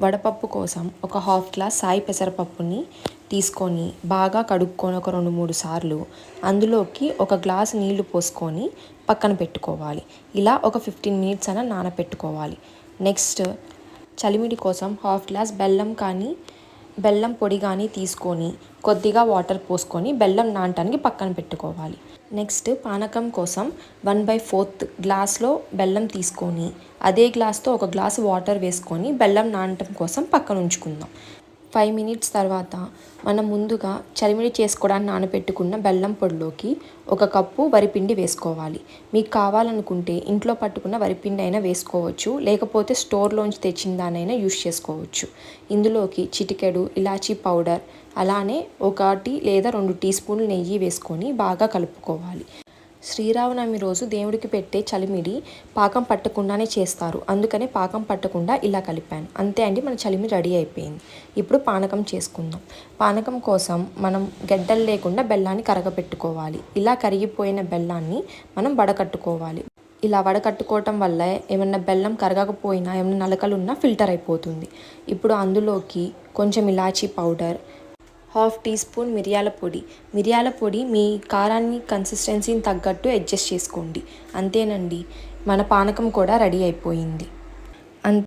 వడపప్పు కోసం ఒక హాఫ్ గ్లాస్ సాయి పెసరపప్పుని తీసుకొని బాగా కడుక్కొని ఒక 2-3 సార్లు అందులోకి ఒక గ్లాస్ నీళ్లు పోసుకొని పక్కన పెట్టుకోవాలి. ఇలా ఒక 15 మినిట్స్ అయినా నానపెట్టుకోవాలి. నెక్స్ట్ చలిమిడి కోసం హాఫ్ గ్లాస్ బెల్లం పొడి కానీ తీసుకొని కొద్దిగా వాటర్ పోసుకొని బెల్లం నానటానికి పక్కన పెట్టుకోవాలి. నెక్స్ట్ పానకం కోసం 1/4 గ్లాస్లో బెల్లం తీసుకొని అదే గ్లాస్తో ఒక గ్లాసు వాటర్ వేసుకొని బెల్లం నానటం కోసం పక్కన ఉంచుకుందాం. 5 మినిట్స్ తర్వాత మనం ముందుగా చలిమిడి చేసుకోవడానికి నానబెట్టుకున్న బెల్లం పొడిలోకి 1 కప్పు వరిపిండి వేసుకోవాలి. మీకు కావాలనుకుంటే ఇంట్లో పట్టుకున్న వరిపిండి అయినా వేసుకోవచ్చు, లేకపోతే స్టోర్లోంచి తెచ్చిన దానైనా యూస్ చేసుకోవచ్చు. ఇందులోకి చిటికెడు ఇలాచీ పౌడర్, అలానే 1 లేదా 2 టీ స్పూన్లు నెయ్యి వేసుకొని బాగా కలుపుకోవాలి. శ్రీరామనవమి రోజు దేవుడికి పెట్టే చలిమిడి పాకం పట్టకుండానే చేస్తారు. అందుకనే పాకం పట్టకుండా ఇలా కలిపాను. అంతే అండి, మన చలిమిడి రెడీ అయిపోయింది. ఇప్పుడు పానకం చేసుకుందాం. పానకం కోసం మనం గడ్డలు లేకుండా బెల్లాన్ని కరగపెట్టుకోవాలి. ఇలా కరిగిపోయిన బెల్లాన్ని మనం వడకట్టుకోవాలి. ఇలా వడకట్టుకోవటం వల్ల ఏమన్నా బెల్లం కరగకపోయినా ఏమన్నా నలకలు ఉన్నా ఫిల్టర్ అయిపోతుంది. ఇప్పుడు అందులోకి కొంచెం ఇలాచీ పౌడర్, 1/2 టీ స్పూన్ మిరియాల పొడి మీ కారాన్ని కన్సిస్టెన్సీని తగ్గట్టు అడ్జస్ట్ చేసుకోండి. అంతేనండి, మన పానకం కూడా రెడీ అయిపోయింది.